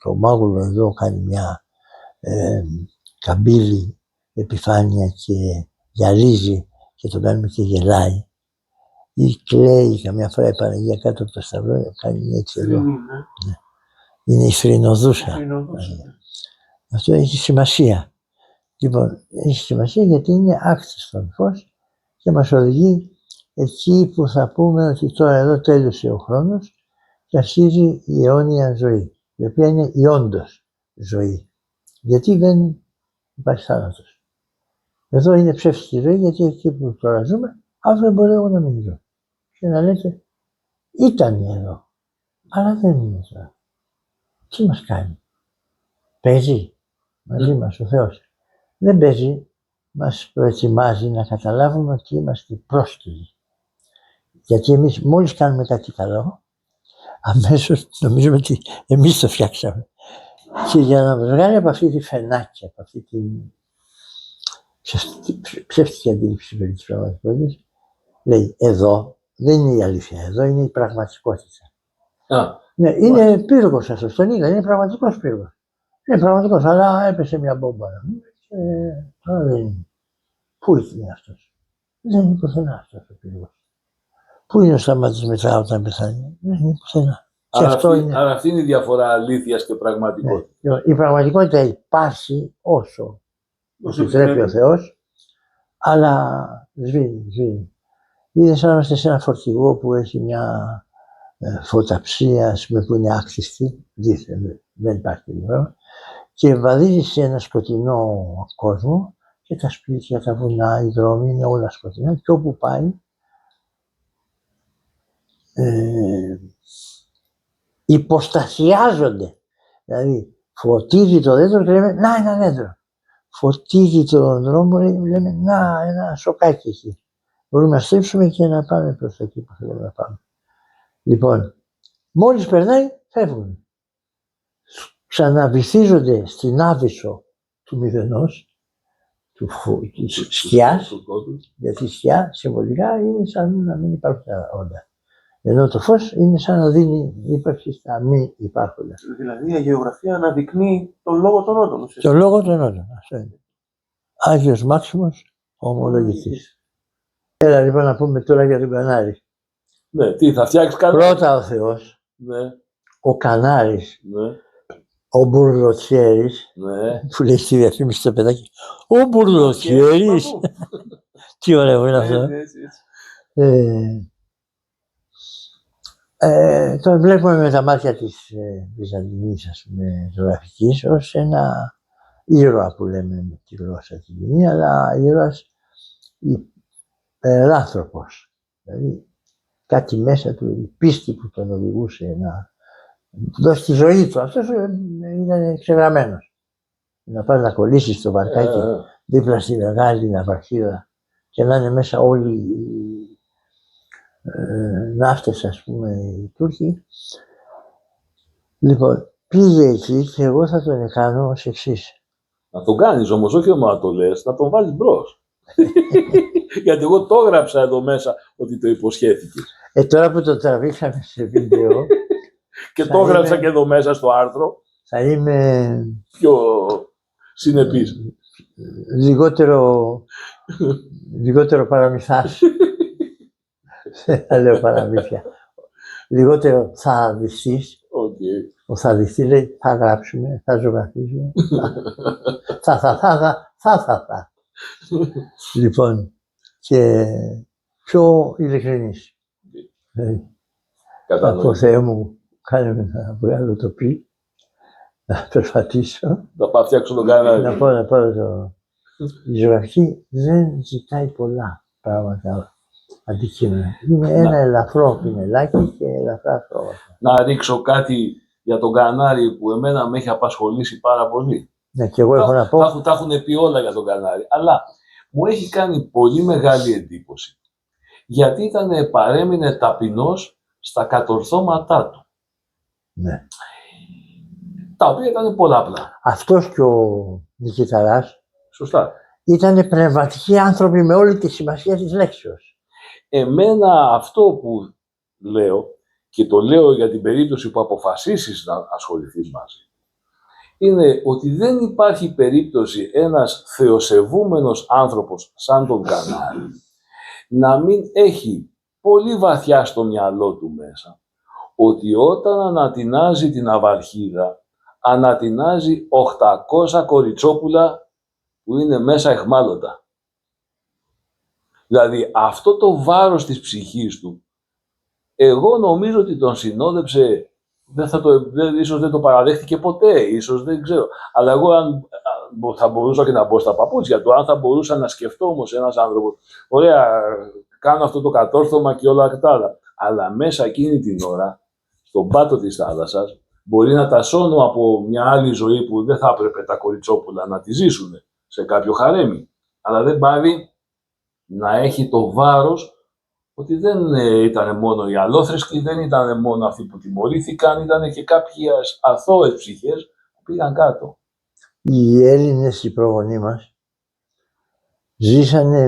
το μάγουλο εδώ κάνει μια καμπύλη επιφάνεια και γυαλίζει και το κάνουμε και γελάει. Ή κλαίει καμιά φορά η Παναγία κάτω από το σταυρό, κάνει έτσι εδώ. Ναι. Είναι η θρηνοδούσα. Αυτό έχει σημασία. Λοιπόν, έχει σημασία γιατί είναι άκτιστον φως και μας οδηγεί εκεί που θα πούμε ότι τώρα εδώ τέλειωσε ο χρόνος και αρχίζει η αιώνια ζωή, η οποία είναι η όντως ζωή. Γιατί δεν υπάρχει θάνατος. Εδώ είναι ψεύτικη ζωή, γιατί εκεί που τώρα ζούμε, αύριο μπορεί εγώ να μην ζω. Και να λέτε, ήταν εδώ, αλλά δεν είναι τώρα. Τι μας κάνει? Παίζει μαζί μας ο Θεός. Δεν παίζει, μας προετοιμάζει να καταλάβουμε ότι είμαστε πρόσκυλοι. Γιατί εμείς μόλις κάνουμε κάτι καλό, αμέσως νομίζουμε ότι εμείς το φτιάξαμε. Και για να μας βγάλει από αυτή τη φαινάκια, από αυτή την ψεύτικη αντίληψη περί της πραγματικότητας, λέει εδώ δεν είναι η αλήθεια, εδώ είναι η πραγματικότητα. Ναι, είναι πύργος αυτός, τον είδα, είναι πραγματικός πύργος. Είναι πραγματικός, αλλά έπεσε μια μπόμπα. Και τώρα δεν είναι. Πού είναι αυτός? Δεν είναι πουθενά αυτός ο πύργος. Πού είναι ο Σταμάτης μετά όταν πεθάνει? Δεν είναι πουθενά. Άρα αυτή είναι η διαφορά αλήθειας και πραγματικότητας. Ναι. Η πραγματικότητα υπάρχει όσο επιτρέπει ο Θεός, αλλά σβήνει. Είναι σαν να είμαστε σε ένα φορτηγό που έχει μια φωταψία, ας πούμε, που είναι άκθιστη, δεν υπάρχει τίποτα, και βαδίζει σε ένα σκοτεινό κόσμο και τα σπίτια, τα βουνά, οι δρόμοι είναι όλα σκοτεινά και όπου πάει υποστασιάζονται. Δηλαδή φωτίζει το δέντρο και λέμε να ένα δέντρο. Φωτίζει τον δρόμο και λέμε να ένα σοκάκι εκεί. Μπορούμε να στρίψουμε και να πάμε προς εκεί που θέλουμε να πάμε. Λοιπόν, μόλις περνάει, φεύγουν. Ξαναβυθίζονται στην άβυσσο του μηδενός, της σκιάς, γιατί η σκιά συμβολικά είναι σαν να μην υπάρχουν τα όντα. Ενώ το φως είναι σαν να δίνει ύπαρξη στα μη υπάρχοντα. Δηλαδή η γεωγραφία αναδεικνύει τον λόγο των όντων. Τον λόγο των όντων, αυτό είναι. Άγιος Μάξιμος, ομολογητής. Έλα λοιπόν να πούμε τώρα για τον Κανάρη. Ναι, τι θα φτιάξει κανένα? Πρώτα ο Θεός, ναι. Ο Κανάρης, ναι. Ο Μπουρλοτσιέρης, ναι. που λέει στη διαφήμιση το παιδάκι, ο Μπουρλοτσιέρης. Τι ωραίο είναι αυτό. Τον βλέπουμε με τα μάτια της βυζαντινής, ας πούμε, ζωγραφικής ως ένα ήρωα που λέμε με τη γλώσσα την κοινή, αλλά ήρωας υπεράνθρωπος. Δηλαδή κάτι μέσα του, η πίστη που τον οδηγούσε να δώσει τη ζωή του. Αυτός ήταν ξεγραμμένος. Να πάει να κολλήσει στο βαρκάκι δίπλα στη μεγάλη ναυαρχίδα και να είναι μέσα όλοι οι ναύτες, ας πούμε, οι Τούρκοι. Λοιπόν, πήγε εκεί και εγώ θα τον κάνω ως εξής. Να τον κάνεις όμως, όχι μόνο να το λες, να τον βάλεις μπρος. Γιατί εγώ το έγραψα εδώ μέσα ότι το υποσχέθηκες. Τώρα που το τραβήξαμε σε βίντεο και το έγραψα και εδώ μέσα στο άρθρο. Θα είμαι πιο συνεπής. Λιγότερο παραμυθάς. Δεν θα λέω παραμύθια. Λιγότερο θα δυστείς. Ο θα δυστεί λέει θα γράψουμε, θα ζωγραφίσουμε. Θα. Λοιπόν, και πιο ειλικρινής. Από Θεέ μου, κάνε με να βγάλω το πι, να περπατήσω. Να πάω φτιάξω τον Κανάρη. Να πάω το... Η ζωγραφική δεν ζητάει πολλά πράγματα, αντικείμενα. Είναι ένα ελαφρό πινελάκι και ελαφρά χρώματα. Να ρίξω κάτι για τον Κανάρη που εμένα με έχει απασχολήσει πάρα πολύ. Ναι, και εγώ έχω να πω. Τα έχουν πει όλα για τον Κανάρη, αλλά μου έχει κάνει πολύ μεγάλη εντύπωση. Γιατί παρέμεινε ταπεινός στα κατορθώματά του. Ναι. Τα οποία ήταν πολλαπλά. Αυτός και ο Νικηταράς. Σωστά. Ήτανε πνευματικοί άνθρωποι με όλη τη σημασία της λέξεως. Εμένα αυτό που λέω, και το λέω για την περίπτωση που αποφασίσεις να ασχοληθείς μαζί, είναι ότι δεν υπάρχει περίπτωση ένας θεοσεβούμενος άνθρωπος σαν τον Κανάρη να μην έχει πολύ βαθιά στο μυαλό του μέσα ότι όταν ανατινάζει την Αβαρχίδα, ανατινάζει 800 κοριτσόπουλα που είναι μέσα αιχμάλωτα. Δηλαδή αυτό το βάρος της ψυχής του, εγώ νομίζω ότι τον συνόδεψε, ίσως δεν το παραδέχτηκε ποτέ, ίσως δεν ξέρω. Αλλά εγώ αν θα μπορούσα και να μπω στα παπούτσια του, αν θα μπορούσα να σκεφτώ όμως ένας άνθρωπος, ωραία, κάνω αυτό το κατόρθωμα και όλα αυτά, αλλά μέσα εκείνη την ώρα, στον πάτο της θάλασσας, μπορεί να τα σώνω από μια άλλη ζωή που δεν θα έπρεπε τα κοριτσόπουλα να τη ζήσουν σε κάποιο χαρέμι. Αλλά δεν πάει να έχει το βάρος ότι δεν ήταν μόνο οι αλλόθρησκοι, δεν ήταν μόνο αυτοί που τιμωρήθηκαν, ήταν και κάποιες αθώες ψυχές που πήγαν κάτω. Οι Έλληνες, οι προγονείς μας, ζήσανε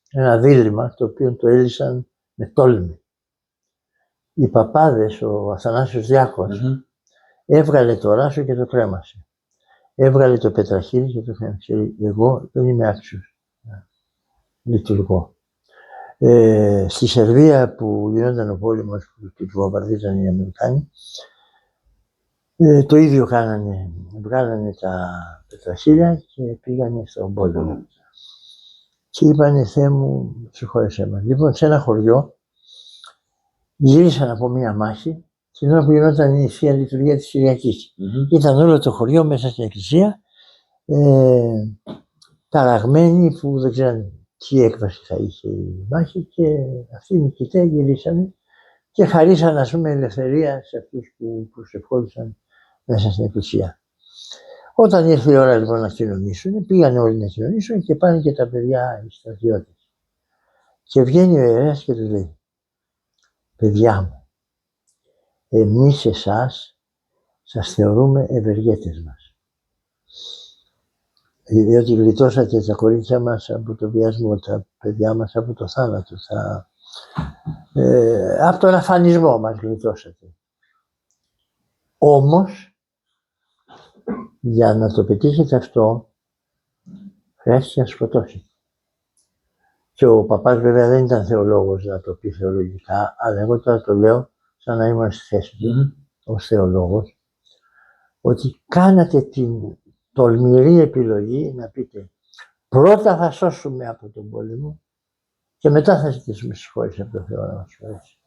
ένα δίλημμα το οποίο το έλυσαν με τόλμη. Οι παπάδες, ο Αθανάσιος Διάκος, έβγαλε το ράσο και το κρέμασε. Έβγαλε το πετραχύλι και το κρέμασε. Εγώ δεν είμαι άξιος να λειτουργώ. Στη Σερβία που γινόταν ο πόλεμος που του βομβαρδίζανε οι Αμερικάνοι, το ίδιο κάνανε. Βγάλανε τα πετραχύλια και πήγανε στον πόλεμο. Και είπανε, Θεέ μου, συγχώρεσέ μας. Λοιπόν, σε ένα χωριό γύρισαν από μία μάχη την ώρα που γινόταν η Θεία Λειτουργία της Κυριακής. Ήταν όλο το χωριό μέσα στην εκκλησία, ταραγμένοι που δεν ξέραν τι έκβαση θα είχε η μάχη, και αυτοί οι νικητές γυρίσανε και χαρίσαν, ας πούμε, ελευθερία σε αυτούς που προσευχόντουσαν μέσα στην εκκλησία. Όταν ήρθε η ώρα λοιπόν να κοινωνήσουν, πήγαν όλοι να κοινωνήσουν και πάνε και τα παιδιά οι στρατιώτες. Και βγαίνει ο ιερέας και τους λέει, παιδιά μου, εμείς εσάς σας θεωρούμε ευεργέτες μας. Διότι γλιτώσατε τα κορίτσια μας από το βιασμό, τα παιδιά μας από το θάνατο, από τον αφανισμό μας γλιτώσατε. Όμως, για να το πετύχετε αυτό, χρειάστηκε να σκοτώσετε. Και ο παπάς βέβαια δεν ήταν θεολόγος να το πει θεολογικά, αλλά εγώ τώρα το λέω σαν να ήμουν στη θέση του, ως θεολόγος, ότι κάνατε την τολμηρή επιλογή να πείτε πρώτα θα σώσουμε από τον πόλεμο και μετά θα ζητήσουμε συγχώρεση από τον Θεό να μας συγχωρέσει.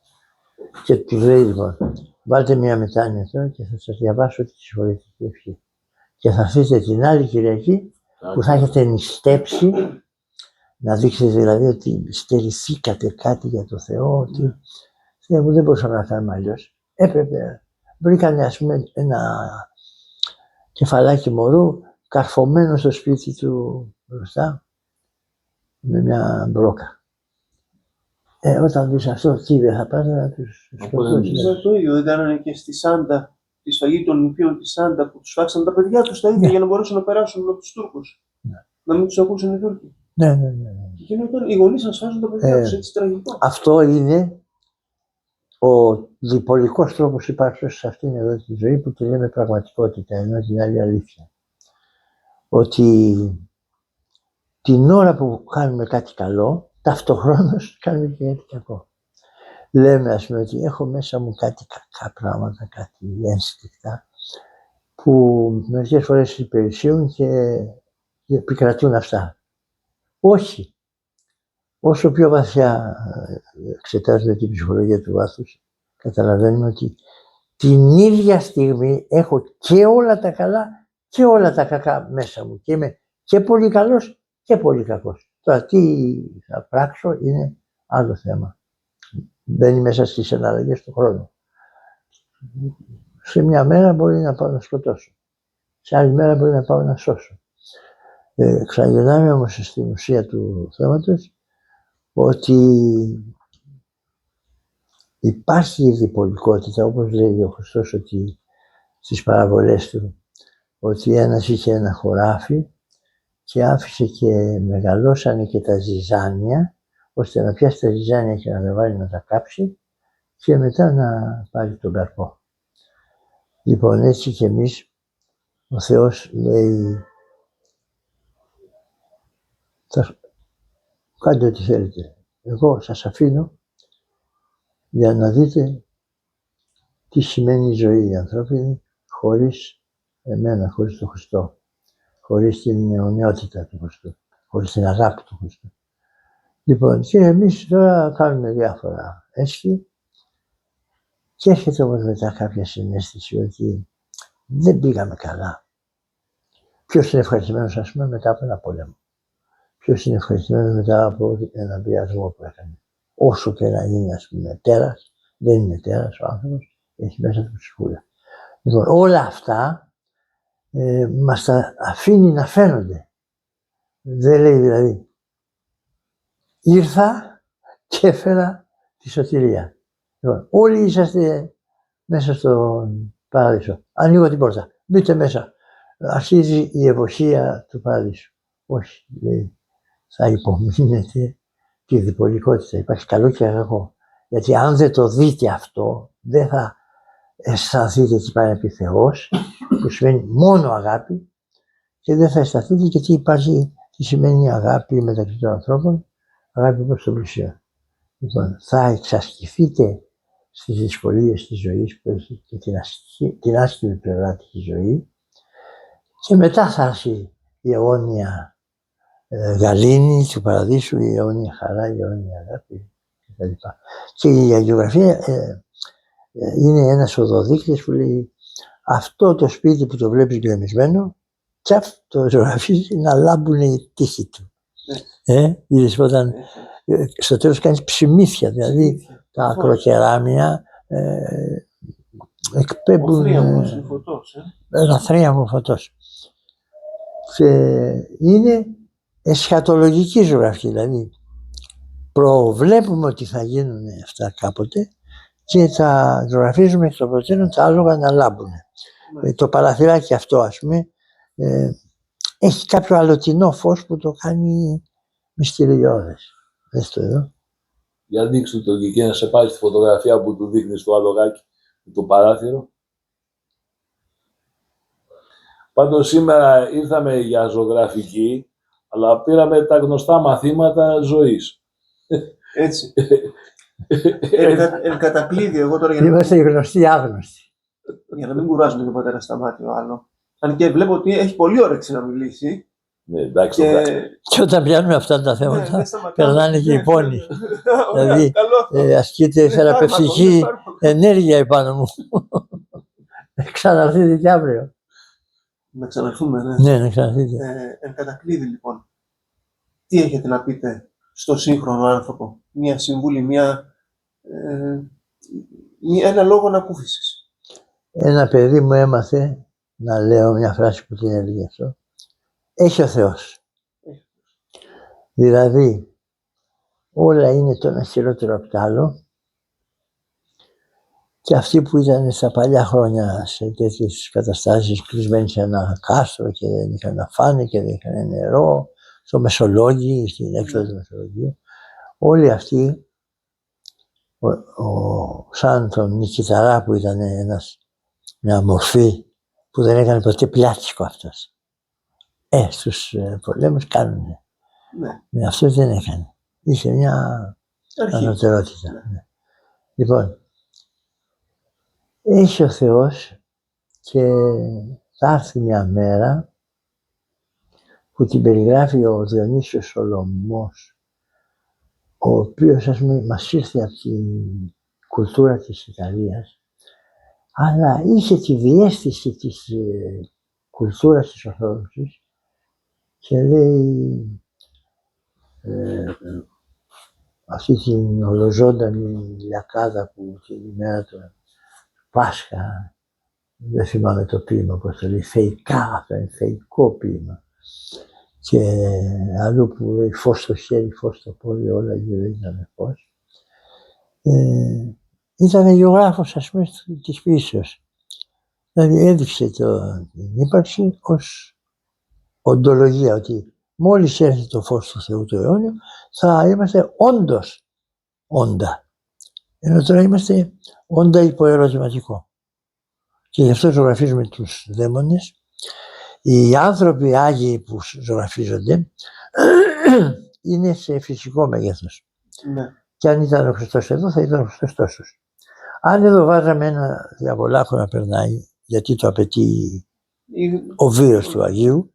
Και του λέει λοιπόν, βάλτε μια μετάνοια τώρα και θα σας διαβάσω τη συγχωρητική ευχή. Και θα έρθετε την άλλη Κυριακή που θα έχετε νηστέψει, να δείξετε δηλαδή ότι στερηθήκατε κάτι για το Θεό, ότι Θεέ μου δεν μπορούσαμε να κάνουμε αλλιώς. Έπρεπε, βρήκανε ας πούμε ένα κεφαλάκι μωρού καρφωμένο στο σπίτι του μπροστά με μια μπρόκα. Όταν δεις αυτό, τι δεν θα πας να τους σκοτώσεις. Το ίδιο, δεν κάνανε και στη Σάντα, τη σφαγή των Ολυμπίων τη Σάντα, που τους φάξαν τα παιδιά τους τα ίδια για να μπορέσουν να περάσουν από τους Τούρκους. Να μην τους ακούσουν οι Τούρκοι. Ναι. Και γινόταν οι γονείς να σφάζουν τα παιδιά τους, έτσι τραγικό. Αυτό είναι ο διπολικός τρόπος ύπαρξης σε αυτήν εδώ τη ζωή που τη λέμε πραγματικότητα, ενώ την άλλη αλήθεια. Ότι την ώρα που κάνουμε κάτι καλό, ταυτοχρόνως κάνουμε και κάτι κακό. Λέμε ας πούμε ότι έχω μέσα μου κάτι κακά πράγματα, κάτι ένστικτα, που μερικές φορές υπερισχύουν και επικρατούν αυτά. Όχι. Όσο πιο βαθιά εξετάζουμε την ψυχολογία του βάθους, καταλαβαίνουμε ότι την ίδια στιγμή έχω και όλα τα καλά και όλα τα κακά μέσα μου. Και είμαι και πολύ καλός και πολύ κακός. Τώρα τι θα πράξω είναι άλλο θέμα. Μπαίνει μέσα στις εναλλαγές του χρόνου. Σε μια μέρα μπορεί να πάω να σκοτώσω. Σε άλλη μέρα μπορεί να πάω να σώσω. Ξαναγυρνάμε όμως στην ουσία του θέματος, ότι υπάρχει η διπολικότητα, όπως λέει ο Χριστός ότι στις παραβολές του, ότι ένας είχε ένα χωράφι και άφησε και μεγαλώσανε και τα ζυζάνια, ώστε να πιάσει τα ζυζάνια και να τα βάλει να τα κάψει και μετά να πάρει τον καρπό. Λοιπόν, έτσι και εμείς, ο Θεός λέει, κάντε ό,τι θέλετε. Εγώ σας αφήνω για να δείτε τι σημαίνει η ζωή η ανθρώπινη χωρίς εμένα, χωρίς τον Χριστό, χωρίς την αιωνιότητα του Χριστού, χωρίς την αγάπη του Χριστού. Λοιπόν, και εμείς τώρα κάνουμε διάφορα έσχη και έρχεται όμως μετά κάποια συναίσθηση ότι δεν πήγαμε καλά. Ποιος είναι ευχαριστημένος, ας πούμε, μετά από ένα πόλεμο? Ποιος είναι ευχαριστημένος μετά από ένα βιασμό που έκανε? Όσο και να είναι, ας πούμε, τέρας, δεν είναι τέρας ο άνθρωπος, έχει μέσα του ψυχούλα. Λοιπόν, όλα αυτά μας τα αφήνει να φαίνονται. Δεν λέει δηλαδή, ήρθα και έφερα τη σωτηρία. Λοιπόν, όλοι είσαστε μέσα στον παράδεισο. Ανοίγω την πόρτα, μπείτε μέσα. Αρχίζει η ευωχία του παράδεισου. Όχι, λέει, θα υπομείνετε τη διπολικότητα. Υπάρχει καλό και κακό. Γιατί αν δεν το δείτε αυτό, δεν θα αισθανθείτε τι πάει να πει Θεός, που σημαίνει μόνο αγάπη, και δεν θα αισθανθείτε και τι υπάρχει, τι σημαίνει αγάπη μεταξύ των ανθρώπων, αγάπη προς τον πλησίο. Λοιπόν, θα εξασκηθείτε στις δυσκολίες της ζωής που έχει και την άσχημη πλευρά της ζωής, και μετά θα έρθει η αιώνια γαλήνη του παραδείσου, η αιώνια χαρά, η αιώνια αγάπη κτλ. Και η αγιογραφία είναι ένας οδοδείκτης που λέει, αυτό το σπίτι που το βλέπεις γκρεμισμένο, τσαφ, το ζωγραφίζει να λάμπουν οι τοίχοι του. Είδες όταν στο τέλος κάνεις ψημίθια, δηλαδή τα ακροκεράμια εκπέμπουν ένα θρίαμβο φωτός. Και είναι εσχατολογική ζωγραφική, δηλαδή προβλέπουμε ότι θα γίνουν αυτά κάποτε και τα ζωγραφίζουμε εκ των προτέρων τα άλογα να λάμπουν. Το παραθυράκι αυτό, ας πούμε, έχει κάποιο αλωτινό φως που το κάνει μυστηριώδες. Δες το εδώ. Για δείξου το και εκεί να σε πάρει στη φωτογραφία που του δείχνεις το αλογάκι, το παράθυρο. Πάντως σήμερα ήρθαμε για ζωγραφική, αλλά πήραμε τα γνωστά μαθήματα ζωής. Έτσι. Εν κατακλείδη, εγώ τώρα Είμαστε οι γνωστοί άγνωστοι. Για να μην κουράζουμε τον πατέρα Σταμάτη ο άλλο. Αν και βλέπω ότι έχει πολύ όρεξη να μιλήσει. Ναι, εντάξει. Και όταν πιάνουμε αυτά τα θέματα, περνάνε και οι πόνοι. Δηλαδή, ασκείται θεραπευτική ενέργεια επάνω μου. Ξαναρθείτε και αύριο. Να ξαναρθούμε, ναι. Ναι, να ξαναρθείτε. Εν κατακλείδη, λοιπόν, τι έχετε να πείτε στο σύγχρονο άνθρωπο? Μία συμβουλή, ένα λόγο ανακούφισης. Ένα παιδί μου έμαθε να λέω μια φράση που την έλεγε αυτό. Έχει ο Θεός. Δηλαδή, όλα είναι το ένα χειρότερο απ' τ' άλλο, και αυτοί που ήταν στα παλιά χρόνια σε τέτοιες καταστάσεις κλεισμένοι σε ένα κάστρο και δεν είχαν να φάνε και δεν είχαν νερό, στο Μεσολόγγι, στην έξοδο του Μεσολογγίου, όλοι αυτοί, σαν τον Νικηταρά που ήταν μια μορφή που δεν έκανε ποτέ πλάτσκο αυτός. Στους πολέμους κάνουνε. Ναι. Αυτό δεν έκανε. Είχε μια ανωτερότητα. Ναι. Λοιπόν, έχει ο Θεός και θα έρθει μια μέρα που την περιγράφει ο Διονύσιος Σολωμός, ο οποίος, ας πούμε, μας ήρθε από την κουλτούρα της Ιταλίας, αλλά είχε τη διαίσθηση της κουλτούρας της Ορθόδοξης και λέει αυτή την ολοζώντανη λιακάδα που την ημέρα του Πάσχα, δεν θυμάμαι το ποίημα πώς το λέει, θεϊκά, αυτό είναι θεϊκό ποίημα, και αλλού που λέει φως στο χέρι, φως στο πόδι, όλα γύρω ήταν φως. Ήταν γεωγράφος, ας πούμε, της ποίησεως. Δηλαδή έδειξε την ύπαρξη ως οντολογία, ότι μόλις έρθει το φως του Θεού του αιώνιου, θα είμαστε όντως όντα. Ενώ τώρα είμαστε όντα υποερωτηματικό. Και γι' αυτό ζωγραφίζουμε τους δαίμονες. Οι άνθρωποι Άγιοι που ζωγραφίζονται είναι σε φυσικό μέγεθος. Ναι. Και αν ήταν ο Χριστός εδώ, θα ήταν ο Χριστός τόσος. Αν εδώ βάζαμε ένα διαβολάκο να περνάει, γιατί το απαιτεί ο βίος του Αγίου,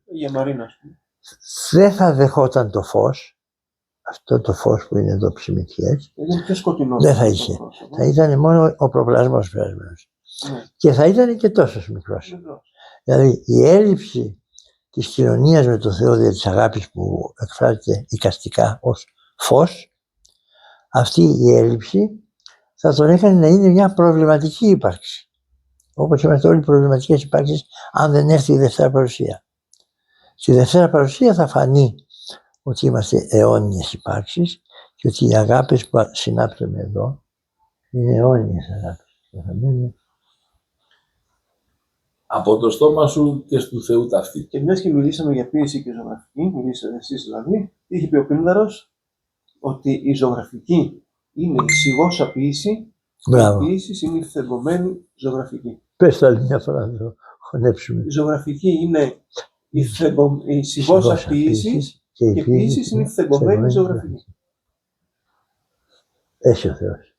δεν θα δεχόταν το φως, αυτό το φως που είναι εδώ ψημιτιές, δεν θα είχε. Θα ήταν μόνο ο προπλασμός περασμένος. Ναι. Και θα ήταν και τόσο μικρός. Δηλαδή η έλλειψη της κοινωνίας με τον Θεό, δια της αγάπης που εκφράζεται εικαστικά ως φως, αυτή η έλλειψη θα τον έκανε να είναι μια προβληματική ύπαρξη. Όπως είμαστε όλοι προβληματικές υπάρξεις, αν δεν έρθει η Δευτέρα Παρουσία. Στη Δευτέρα Παρουσία θα φανεί ότι είμαστε αιώνιες υπάρξεις και ότι οι αγάπες που συνάπτουμε εδώ είναι αιώνιες αγάπες. Θα μείνει από το στόμα σου και του Θεού ταυτή. Και μιας και μιλήσαμε για ποίηση και ζωγραφική, μιλήσατε εσείς δηλαδή, είχε πει ο Πίνδαρος ότι η ζωγραφική είναι η σιγόσα ποίηση, η ποίηση είναι η φθεγγωμένη ζωγραφική. Πες άλλη μια φορά να το χωνέψουμε. Η ζωγραφική είναι η σιγόσα ποίηση και η ποίηση είναι η φθεγγωμένη ζωγραφική. Έχει ο Θεός.